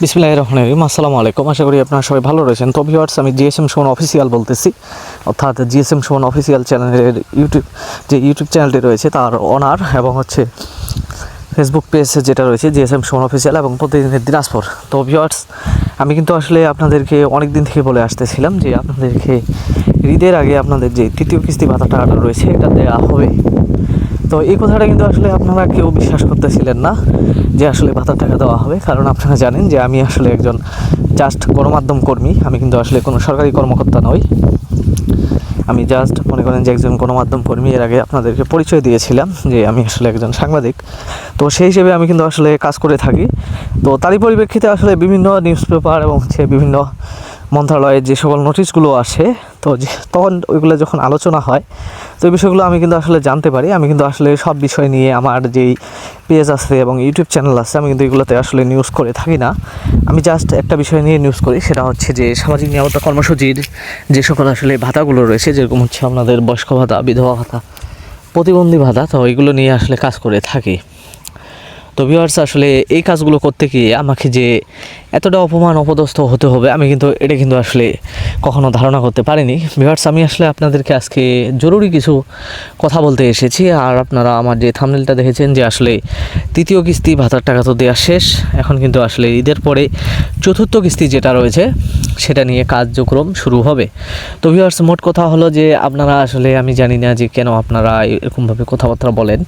বিসমিল্লাহির রহমানির রহিম। আসসালামু আলাইকুম। আশা করি আপনারা সবাই ভালো রয়েছেন। তো ভিউয়ার্স, আমি জিএসএম সুমন অফিসিয়াল বলতেছি, অর্থাৎ জিএসএম সুমন অফিসিয়াল চ্যানেলের ইউটিউব চ্যানেলটি রয়েছে তার অনার, এবং হচ্ছে ফেসবুক পেজ যেটা রয়েছে জিএসএম সুমন অফিসিয়াল, এবং প্রতিদিনের দিনাজপুর। তো ভিউয়ার্স, আমি কিন্তু আসলে আপনাদেরকে অনেক দিন থেকে বলে আসতেছিলাম যে আপনাদেরকে ঈদের আগে আপনাদের যে তৃতীয় কিস্তি ভাতা টাকাটা রয়েছে এটা দেওয়া হবে। তো এই কথাটা কিন্তু আসলে আপনারা কেউ বিশ্বাস করতেছিলেন না যে আসলে ভাতার টাকা দেওয়া হবে, কারণ আপনারা জানেন যে আমি আসলে একজন জাস্ট গণমাধ্যম কর্মী। আমি কিন্তু আসলে কোনো সরকারি কর্মকর্তা নই, আমি জাস্ট মনে করেন যে একজন গণমাধ্যম কর্মী। এর আগে আপনাদেরকে পরিচয় দিয়েছিলাম যে আমি আসলে একজন সাংবাদিক। তো সেই হিসেবে আমি কিন্তু আসলে কাজ করে থাকি। তো তারই পরিপ্রেক্ষিতে আসলে বিভিন্ন নিউজ পেপার এবং হচ্ছে বিভিন্ন মন্ত্রণালয়ের যে সকল নোটিশগুলো আসে, তো তখন ওইগুলো যখন আলোচনা হয়, তো এই বিষয়গুলো আমি কিন্তু আসলে জানতে পারি। আমি কিন্তু আসলে সব বিষয় নিয়ে আমার যেই পেজ আছে এবং ইউটিউব চ্যানেল আছে, আমি কিন্তু এগুলোতে আসলে নিউজ করে থাকি না। আমি জাস্ট একটা বিষয় নিয়ে নিউজ করি, সেটা হচ্ছে যে সামাজিক নিরাপত্তা কর্মসূচির যে সকল আসলে ভাতাগুলো রয়েছে, যেরকম হচ্ছে আপনাদের বয়স্ক ভাতা, বিধবা ভাতা, প্রতিবন্ধী ভাতা, তো এগুলো নিয়ে আসলে কাজ করে থাকি। তো ভিউয়ার্স, আসলে এই কাজগুলো করতে গিয়ে আমাকে যে এতটা অপমান অপদস্থ হতে হবে, আমি কিন্তু এটা কিন্তু আসলে কখনো ধারণা করতে পারিনি। ভিউয়ার্স, আমি আসলে আপনাদেরকে আজকে জরুরি কিছু কথা বলতে এসেছি। আর আপনারা আমার যে থাম্বনেলটা দেখেছেন যে আসলে তৃতীয় কিস্তি ভাতার টাকা তো দেওয়া শেষ, এখন কিন্তু আসলে ঈদের পরে চতুর্থ কিস্তি যেটা রয়েছে সেটা নিয়ে কার্যক্রম শুরু হবে। তো ভিউয়ার্স, মোট কথা হলো যে আপনারা আসলে, আমি জানি না যে কেন আপনারা এরকমভাবে কথাবার্তা বলেন,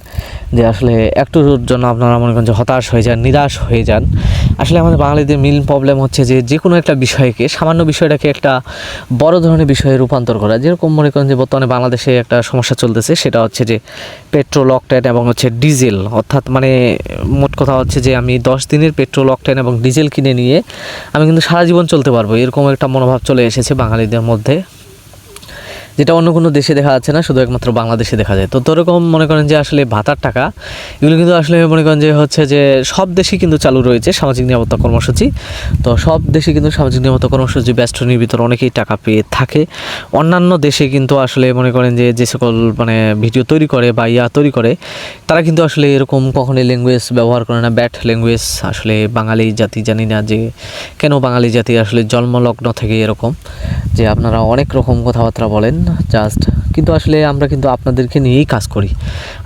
যে আসলে একটুর জন্য আপনারা মনে করেন যে হতাশ হয়ে যান, নিরাশ হয়ে যান। আসলে আমাদের বাঙালিদের মেইন প্রবলেম হচ্ছে যে কোনো একটা বিষয়কে, সামান্য বিষয়টাকে একটা বড় ধরনের বিষয়ে রূপান্তর করা। যেরকম মনে করেন যে বর্তমানে বাংলাদেশে একটা সমস্যা চলতেছে, সেটা হচ্ছে যে পেট্রোল, অকটেন এবং হচ্ছে ডিজেল। অর্থাৎ মানে মোট কথা হচ্ছে যে আমি 10 দিনের পেট্রোল, অকটেন এবং ডিজেল কিনে নিয়ে আমি কিন্তু সারা জীবন চলতে পারবো, এরকম একটা মনোভাব চলে এসেছে বাঙালিদের মধ্যে, যেটা অন্য কোনো দেশে দেখা যাচ্ছে না, শুধু একমাত্র বাংলাদেশে দেখা যায়। তো এরকম মনে করেন যে আসলে ভাতার টাকা এগুলো কিন্তু আসলে মনে করেন যে হচ্ছে যে সব দেশেই কিন্তু চালু রয়েছে সামাজিক নিরাপত্তা কর্মসূচি। তো সব দেশে কিন্তু সামাজিক নিরাপত্তা কর্মসূচি বেষ্টনীর ভিতরে অনেকেই টাকা পেয়ে থাকে। অন্যান্য দেশে কিন্তু আসলে মনে করেন যে সকল মানে ভিডিও তৈরি করে বা তৈরি করে, তারা কিন্তু আসলে এরকম কখনোই ল্যাঙ্গুয়েজ ব্যবহার করে না, ব্যাড ল্যাঙ্গুয়েজ। আসলে বাঙালি জাতি, জানি না যে কেন বাঙালি জাতি আসলে জন্মলগ্ন থেকে এরকম, যে আপনারা অনেক রকম কথাবার্তা বলেন জাস্ট, কিন্তু আসলে আমরা কিন্তু আপনাদেরকে নিয়েই কাজ করি,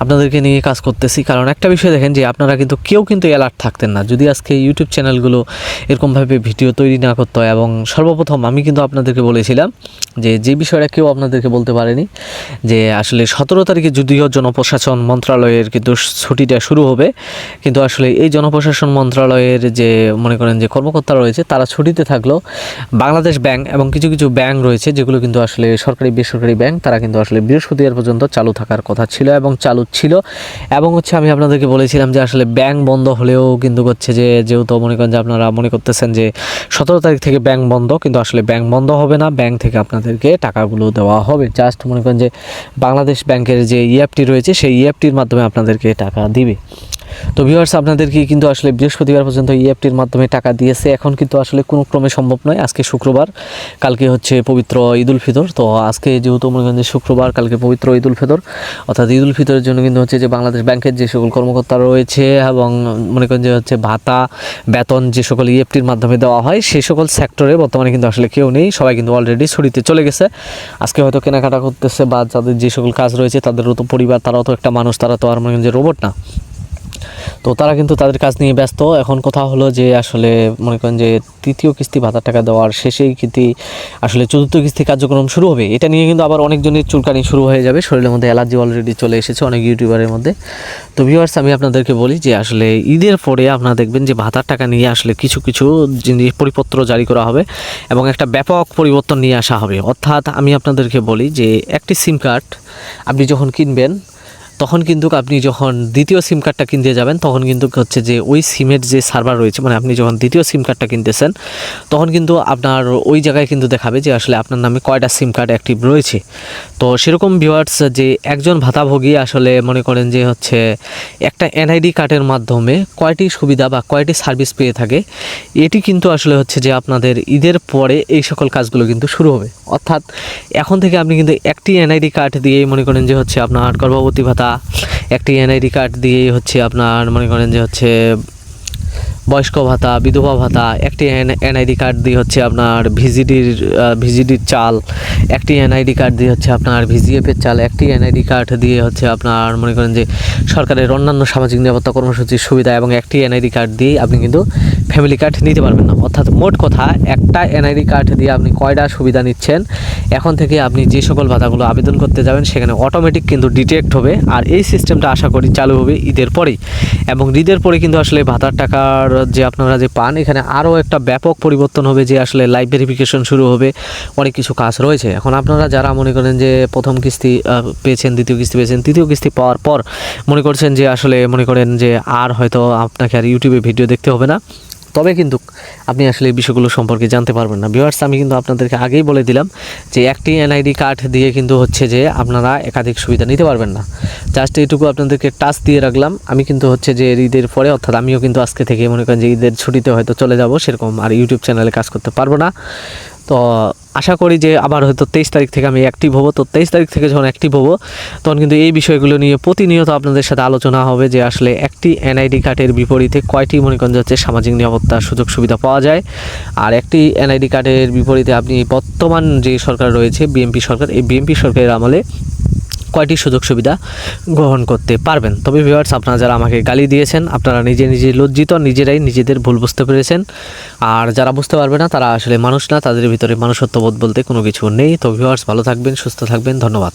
আপনাদেরকে নিয়ে কাজ করতেছি। কারণ একটা বিষয় দেখেন, যে আপনারা কিন্তু কেউ কিন্তু অ্যালার্ট থাকতেন না যদি আজকে ইউটিউব চ্যানেলগুলো এরকমভাবে ভিডিও তৈরি না করতে হয়। এবং সর্বপ্রথম আমি কিন্তু আপনাদেরকে বলেছিলাম যে বিষয়টা কেউ আপনাদেরকে বলতে পারেনি, যে আসলে 17 তারিখে যদিও জনপ্রশাসন মন্ত্রণালয়ের কিন্তু ছুটিটা শুরু হবে, কিন্তু আসলে এই জনপ্রশাসন মন্ত্রণালয়ের যে মনে করেন যে কর্মকর্তা রয়েছে, তারা ছুটিতে থাকলেও বাংলাদেশ ব্যাংক এবং কিছু কিছু ব্যাংক রয়েছে যেগুলো কিন্তু আসলে সরকারি বেসরকারি ব্যাংক, তারা কিন্তু আসলে বৃহস্পতিবার পর্যন্ত চালু থাকার কথা ছিল এবং চালু ছিল। এবং হচ্ছে আমি আপনাদেরকে বলেছিলাম যে আসলে ব্যাংক বন্ধ হলেও কিন্তু হচ্ছে যে, যেহেতু মনে করেন যে আপনারা মনে করতেছেন যে 17 তারিখ থেকে ব্যাংক বন্ধ, কিন্তু আসলে ব্যাংক বন্ধ হবে না, ব্যাংক থেকে আপনাদেরকে টাকাগুলো দেওয়া হবে। জাস্ট মনে করেন যে বাংলাদেশ ব্যাংকের যে ইএফটি রয়েছে, সেই ইএফটির মাধ্যমে আপনাদেরকে টাকা দিবে। তো ভিউয়ার্স, আপনাদেরকে কিন্তু আসলে বৃহস্পতিবার পর্যন্ত ইএফটির মাধ্যমে টাকা দিয়েছে। এখন কিন্তু আসলে কোনো ক্রমে সম্ভব নয়। আজকে শুক্রবার, কালকে হচ্ছে পবিত্র ঈদ উল ফিতর। তো আজকে যেহেতু মনে করেন যে শুক্রবার, কালকে পবিত্র ঈদ উল ফিতর, অর্থাৎ ঈদ উল ফিতরের জন্য কিন্তু হচ্ছে যে বাংলাদেশ ব্যাংকের যে সকল কর্মকর্তা রয়েছে এবং মনে করেন যে হচ্ছে ভাতা, বেতন যে সকল ইএফটির মাধ্যমে দেওয়া হয়, সেই সকল সেক্টরে বর্তমানে কিন্তু আসলে কেউ নেই, সবাই কিন্তু অলরেডি ছুটিতে চলে গেছে। আজকে হয়তো কেনাকাটা করতেছে, বা যাদের যে সকল কাজ রয়েছে তাদেরও তো পরিবার, তারাও তো একটা মানুষ, তারা তো আর মনে করেন যে রোবট না। তো তারা কিন্তু তাদের কাজ নিয়ে ব্যস্ত। এখন কথা হলো যে আসলে মনে করেন যে তৃতীয় কিস্তি ভাতার টাকা দেওয়ার শেষেই কিন্তু আসলে চতুর্থ কিস্তি কার্যক্রম শুরু হবে। এটা নিয়ে কিন্তু আবার অনেকজনের চুলকানি শুরু হয়ে যাবে, শরীরের মধ্যে অ্যালার্জি অলরেডি চলে এসেছে অনেক ইউটিউবারের মধ্যে। তো ভিউয়ার্স, আমি আপনাদেরকে বলি যে আসলে ঈদের পরে আপনারা দেখবেন যে ভাতার টাকা নিয়ে আসলে কিছু কিছু জিনিস পরিপত্র জারি করা হবে এবং একটা ব্যাপক পরিবর্তন নিয়ে আসা হবে। অর্থাৎ আমি আপনাদেরকে বলি যে একটি সিম কার্ড আপনি যখন কিনবেন, তখন কিন্তু আপনি যখন দ্বিতীয় সিম কার্ডটা কিনতে যাবেন, তখন কিন্তু হচ্ছে যে ওই সিমের যে সার্ভার রয়েছে, মানে আপনি যখন দ্বিতীয় সিম কার্ডটা কিনতেছেন, তখন কিন্তু আপনার ওই জায়গায় কিন্তু দেখাবে যে আসলে আপনার নামে কয়টা সিম কার্ড অ্যাক্টিভ রয়েছে। তো সেরকম ভিউয়ার্স, যে একজন ভাতাভোগী আসলে মনে করেন যে হচ্ছে একটা এনআইডি কার্ডের মাধ্যমে কয়টি সুবিধা বা কয়টি সার্ভিস পেয়ে থাকে, এটি কিন্তু আসলে হচ্ছে যে আপনাদের ঈদের পরে এই সকল কাজগুলো কিন্তু শুরু হবে। অর্থাৎ এখন থেকে আপনি কিন্তু একটি এনআইডি কার্ড দিয়েই মনে করেন যে হচ্ছে আপনার গর্ভবতী ভাতা, একটি এনআইডি কার্ড দিয়েই হচ্ছে আপনার মনে করেন যে হচ্ছে বয়স্ক ভাতা, বিধবা ভাতা, একটি এনআইডি কার্ড দিয়ে হচ্ছে আপনার ভিজিডির চাল, একটি এনআইডি কার্ড দিয়ে হচ্ছে আপনার ভিজিএফের চাল, একটি এনআইডি কার্ড দিয়ে হচ্ছে আপনার মনে করেন যে সরকারের অন্যান্য সামাজিক নিরাপত্তা কর্মসূচির সুবিধা, এবং একটি এনআইডি কার্ড দিয়ে আপনি কিন্তু ফ্যামিলি কার্ড নিতে পারবেন না। অর্থাৎ মোট কথা একটা এনআইডি কার্ড দিয়ে আপনি কয়টা সুবিধা নিচ্ছেন, এখন থেকে আপনি যে সকল ভাতাগুলো আবেদন করতে যাবেন সেখানে অটোমেটিক কিন্তু ডিটেক্ট হবে। আর এই সিস্টেমটা আশা করি চালু হবে ঈদের পরেই, এবং ঈদের পরে কিন্তু আসলে ভাতার টাকার যে আপনারা যে পান এখানে আরও একটা ব্যাপক পরিবর্তন হবে, যে আসলে লাইভ ভেরিফিকেশন শুরু হবে, অনেক কিছু কাজ রয়েছে। এখন আপনারা যারা মনে করেন যে প্রথম কিস্তি পেয়েছেন, দ্বিতীয় কিস্তি পেয়েছেন, তৃতীয় কিস্তি পাওয়ার পর মনে করছেন যে আসলে মনে করেন যে আর হয়তো আপনাকে আর ইউটিউবে ভিডিও দেখতে হবে না, তবে কিন্তু আপনি আসলে এই বিষয়গুলো সম্পর্কে জানতে পারবেন না। ভিউয়ার্স, আমি কিন্তু আপনাদেরকে আগেই বলে দিলাম যে একটি এনআইডি কার্ড দিয়ে কিন্তু হচ্ছে যে আপনারা একাধিক সুবিধা নিতে পারবেন না। জাস্ট এইটুকু আপনাদেরকে টাচ দিয়ে রাখলাম। আমি কিন্তু হচ্ছে যে ঈদের পরে, অর্থাৎ আমিও কিন্তু আজকে থেকে মনে করেন যে ঈদের ছুটিতে হয়তো চলে যাব, সেরকম আর ইউটিউব চ্যানেলে কাজ করতে পারবো না। তো আশা করি যে আবার হয়তো 23 তারিখ থেকে আমি অ্যাক্টিভ হব। তো 23 তারিখ থেকে যখন অ্যাক্টিভ হব তখন কিন্তু এই বিষয়গুলো নিয়ে প্রতিনিয়ত আপনাদের সাথে আলোচনা হবে, যে আসলে একটি এনআইডি কার্ডের বিপরীতে কয়টি মনে করেন যাচ্ছে সামাজিক নিরাপত্তার সুযোগ সুবিধা পাওয়া যায়, আর একটি এনআইডি কার্ডের বিপরীতে আপনি বর্তমান যে সরকার রয়েছে বিএনপি সরকার, এই বিএনপি সরকারের আমলে কয়টি সুযোগ সুবিধা গ্রহণ করতে পারবেন। তবে ভিউয়ার্স, আপনারা যারা আমাকে গালি দিয়েছেন আপনারা নিজে লজ্জিত, নিজেরাই নিজেদের ভুল বুঝতে পেরেছেন। আর যারা বুঝতে পারবে না তারা আসলে মানুষ না, তাদের ভিতরে মানুষত্ববোধ বলতে কোনো কিছু নেই। তো ভিউয়ার্স, ভালো থাকবেন, সুস্থ থাকবেন, ধন্যবাদ।